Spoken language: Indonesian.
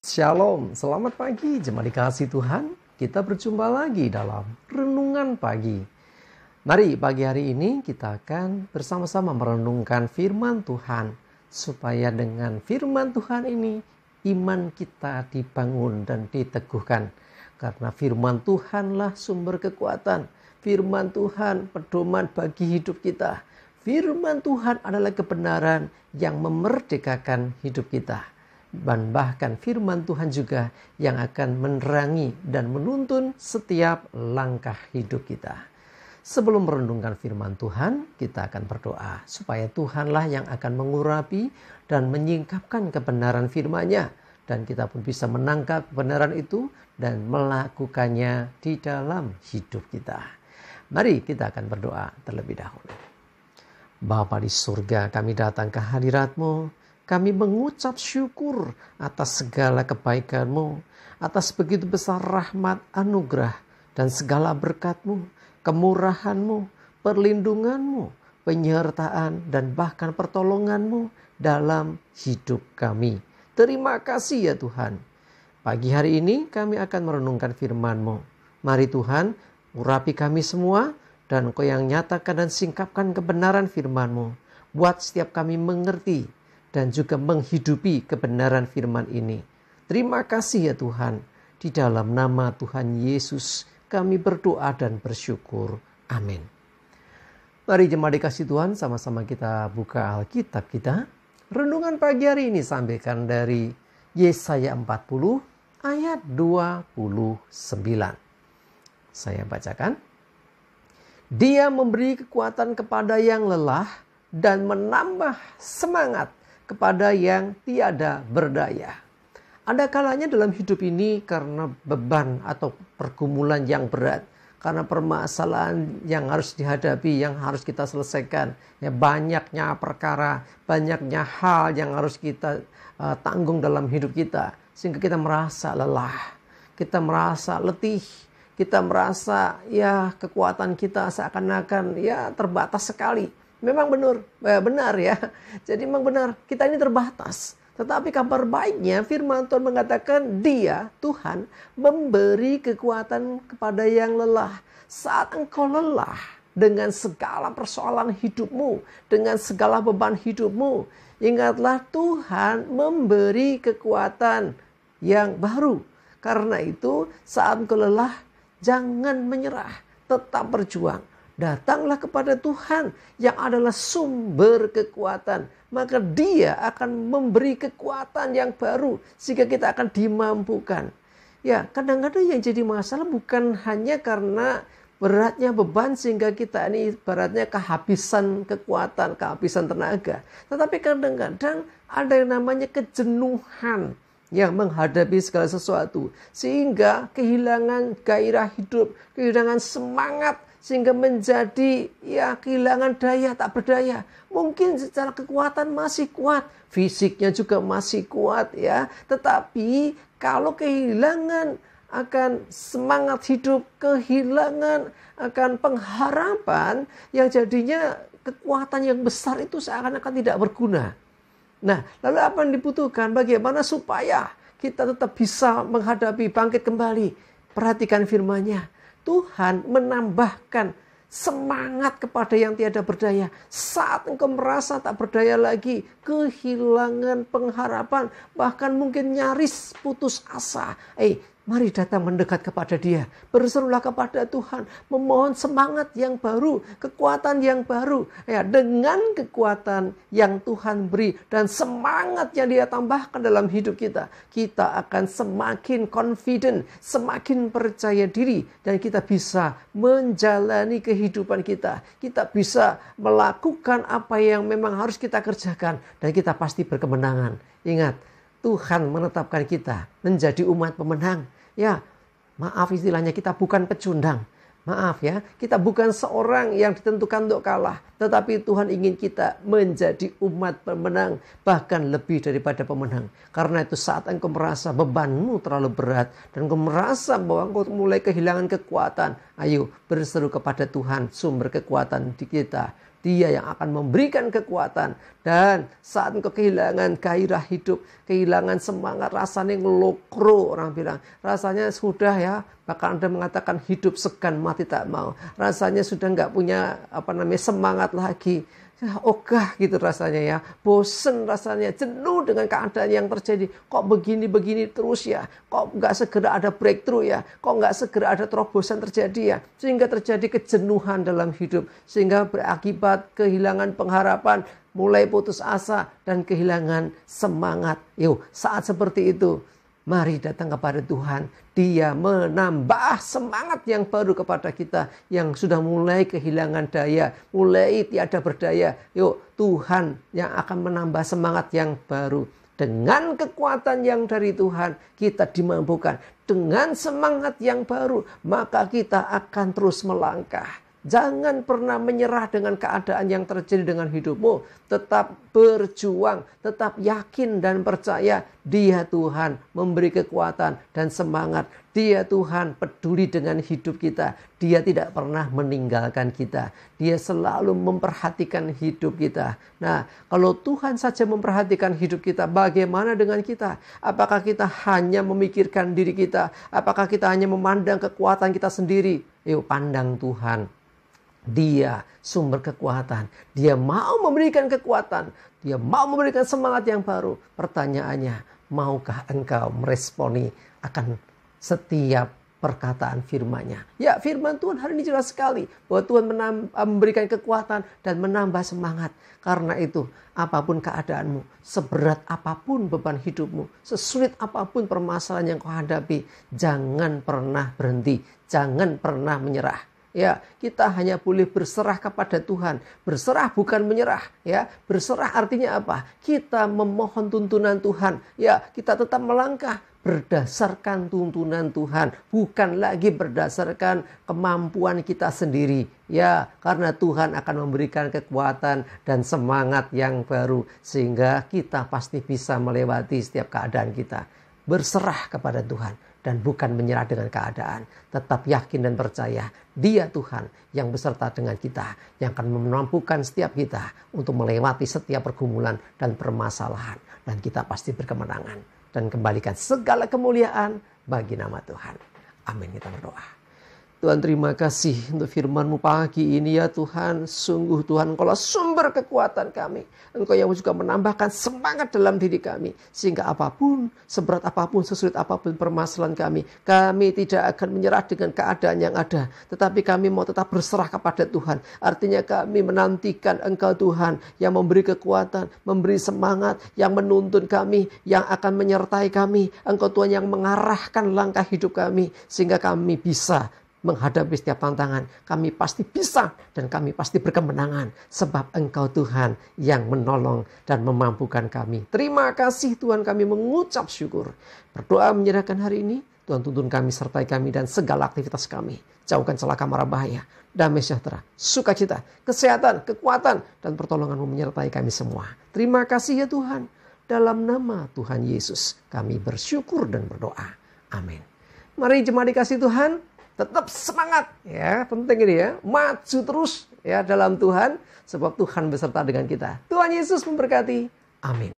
Shalom, selamat pagi jemaat dikasih Tuhan. Kita berjumpa lagi dalam Renungan Pagi. Mari pagi hari ini kita akan bersama-sama merenungkan firman Tuhan. Supaya dengan firman Tuhan ini iman kita dibangun dan diteguhkan. Karena firman Tuhanlah sumber kekuatan. Firman Tuhan pedoman bagi hidup kita. Firman Tuhan adalah kebenaran yang memerdekakan hidup kita. Dan bahkan firman Tuhan juga yang akan menerangi dan menuntun setiap langkah hidup kita. Sebelum merenungkan firman Tuhan, kita akan berdoa supaya Tuhanlah yang akan mengurapi dan menyingkapkan kebenaran firman-Nya. Dan kita pun bisa menangkap kebenaran itu dan melakukannya di dalam hidup kita. Mari kita akan berdoa terlebih dahulu. Bapa di surga, kami datang ke hadirat-Mu. Kami mengucap syukur atas segala kebaikan-Mu, atas begitu besar rahmat, anugerah, dan segala berkat-Mu, kemurahan-Mu, perlindungan-Mu, penyertaan, dan bahkan pertolongan-Mu dalam hidup kami. Terima kasih ya Tuhan. Pagi hari ini kami akan merenungkan firman-Mu. Mari Tuhan, urapi kami semua, dan Engkau yang nyatakan dan singkapkan kebenaran firman-Mu. Buat setiap kami mengerti dan juga menghidupi kebenaran firman ini. Terima kasih ya Tuhan. Di dalam nama Tuhan Yesus kami berdoa dan bersyukur. Amin. Mari jemaat dikasih Tuhan, sama-sama kita buka Alkitab kita. Renungan pagi hari ini sampaikan dari Yesaya 40 ayat 29. Saya bacakan. Dia memberi kekuatan kepada yang lelah dan menambah semangat kepada yang tiada berdaya. Ada kalanya dalam hidup ini karena beban atau pergumulan yang berat, karena permasalahan yang harus dihadapi, yang harus kita selesaikan, ya, banyaknya perkara, banyaknya hal yang harus kita tanggung dalam hidup kita, sehingga kita merasa lelah, kita merasa letih, kita merasa ya kekuatan kita seakan-akan ya terbatas sekali. Memang benar ya. Jadi memang benar kita ini terbatas. Tetapi kabar baiknya firman Tuhan mengatakan Dia, Tuhan, memberi kekuatan kepada yang lelah. Saat engkau lelah dengan segala persoalan hidupmu, dengan segala beban hidupmu, ingatlah Tuhan memberi kekuatan yang baru. Karena itu saat engkau lelah, jangan menyerah, tetap berjuang. Datanglah kepada Tuhan yang adalah sumber kekuatan. Maka Dia akan memberi kekuatan yang baru sehingga kita akan dimampukan. Ya, kadang-kadang yang jadi masalah bukan hanya karena beratnya beban sehingga kita ini ibaratnya kehabisan kekuatan, kehabisan tenaga. Tetapi kadang-kadang ada yang namanya kejenuhan yang menghadapi segala sesuatu. Sehingga kehilangan gairah hidup, kehilangan semangat, sehingga menjadi ya kehilangan daya, tak berdaya. Mungkin secara kekuatan masih kuat, fisiknya juga masih kuat ya. Tetapi kalau kehilangan akan semangat hidup, kehilangan akan pengharapan, yang jadinya kekuatan yang besar itu seakan-akan tidak berguna. Nah, lalu apa yang dibutuhkan? Bagaimana supaya kita tetap bisa menghadapi, bangkit kembali? Perhatikan firman-Nya. Tuhan menambahkan semangat kepada yang tiada berdaya. Saat engkau merasa tak berdaya lagi, kehilangan pengharapan, bahkan mungkin nyaris putus asa. Mari datang mendekat kepada Dia. Berserulah kepada Tuhan. Memohon semangat yang baru. Kekuatan yang baru. Ya, dengan kekuatan yang Tuhan beri. Dan semangat yang Dia tambahkan dalam hidup kita. Kita akan semakin confident. Semakin percaya diri. Dan kita bisa menjalani kehidupan kita. Kita bisa melakukan apa yang memang harus kita kerjakan. Dan kita pasti berkemenangan. Ingat, Tuhan menetapkan kita menjadi umat pemenang. Ya, maaf istilahnya, kita bukan pecundang. Maaf ya, kita bukan seorang yang ditentukan untuk kalah. Tetapi Tuhan ingin kita menjadi umat pemenang. Bahkan lebih daripada pemenang. Karena itu saat engkau merasa bebanmu terlalu berat. Dan engkau merasa bahwa engkau mulai kehilangan kekuatan. Ayo berseru kepada Tuhan, sumber kekuatan di kita. Dia yang akan memberikan kekuatan. Dan saat engkau kehilangan gairah hidup, kehilangan semangat, rasanya ngelokro, orang bilang. Rasanya sudah ya, bahkan Anda mengatakan hidup segan mati tak mau. Rasanya sudah nggak punya semangat lagi. Ogah gitu rasanya ya, bosen rasanya, jenuh dengan keadaan yang terjadi. Kok begini-begini terus ya, kok nggak segera ada breakthrough ya, kok nggak segera ada terobosan terjadi ya, sehingga terjadi kejenuhan dalam hidup, sehingga berakibat kehilangan pengharapan, mulai putus asa dan kehilangan semangat. Yuk, saat seperti itu, mari datang kepada Tuhan. Dia menambah semangat yang baru kepada kita yang sudah mulai kehilangan daya, mulai tiada berdaya. Yuk, Tuhan yang akan menambah semangat yang baru. Dengan kekuatan yang dari Tuhan, kita dimampukan. Dengan semangat yang baru, maka kita akan terus melangkah. Jangan pernah menyerah dengan keadaan yang terjadi dengan hidupmu. Tetap berjuang, tetap yakin dan percaya Dia Tuhan memberi kekuatan dan semangat. Dia Tuhan peduli dengan hidup kita. Dia tidak pernah meninggalkan kita. Dia selalu memperhatikan hidup kita. Nah, kalau Tuhan saja memperhatikan hidup kita, bagaimana dengan kita? Apakah kita hanya memikirkan diri kita? Apakah kita hanya memandang kekuatan kita sendiri? Yuk, pandang Tuhan. Dia sumber kekuatan. Dia mau memberikan kekuatan. Dia mau memberikan semangat yang baru. Pertanyaannya, maukah engkau meresponi akan setiap perkataan firman-Nya? Ya, firman Tuhan hari ini jelas sekali bahwa Tuhan memberikan kekuatan dan menambah semangat. Karena itu, apapun keadaanmu, seberat apapun beban hidupmu, sesulit apapun permasalahan yang kau hadapi, jangan pernah berhenti, jangan pernah menyerah. Ya, kita hanya boleh berserah kepada Tuhan. Berserah bukan menyerah, ya. Berserah artinya apa? Kita memohon tuntunan Tuhan. Ya, kita tetap melangkah berdasarkan tuntunan Tuhan, bukan lagi berdasarkan kemampuan kita sendiri. Ya, karena Tuhan akan memberikan kekuatan dan semangat yang baru sehingga kita pasti bisa melewati setiap keadaan kita. Berserah kepada Tuhan dan bukan menyerah dengan keadaan. Tetap yakin dan percaya Dia Tuhan yang beserta dengan kita, yang akan memampukan setiap kita untuk melewati setiap pergumulan dan permasalahan. Dan kita pasti berkemenangan dan kembalikan segala kemuliaan bagi nama Tuhan. Amin, kita berdoa. Tuhan, terima kasih untuk firman-Mu pagi ini ya Tuhan. Sungguh Tuhan, Engkaulah sumber kekuatan kami. Engkau yang juga menambahkan semangat dalam diri kami. Sehingga apapun, seberat apapun, sesulit apapun permasalahan kami tidak akan menyerah dengan keadaan yang ada. Tetapi kami mau tetap berserah kepada Tuhan. Artinya kami menantikan Engkau Tuhan yang memberi kekuatan, memberi semangat, yang menuntun kami, yang akan menyertai kami. Engkau Tuhan yang mengarahkan langkah hidup kami. Sehingga kami bisa menghadapi setiap tantangan. Kami pasti bisa dan kami pasti berkemenangan. Sebab Engkau Tuhan yang menolong dan memampukan kami. Terima kasih Tuhan, kami mengucap syukur. Berdoa menyerahkan hari ini. Tuhan tuntun kami, sertai kami dan segala aktivitas kami. Jauhkan celaka mara bahaya. Damai sejahtera, sukacita, kesehatan, kekuatan dan pertolongan-Mu menyertai kami semua. Terima kasih ya Tuhan. Dalam nama Tuhan Yesus kami bersyukur dan berdoa. Amin. Mari jemaat dikasih Tuhan, tetap semangat ya, penting ini ya, maju terus ya dalam Tuhan, sebab Tuhan beserta dengan kita. Tuhan Yesus memberkati. Amin.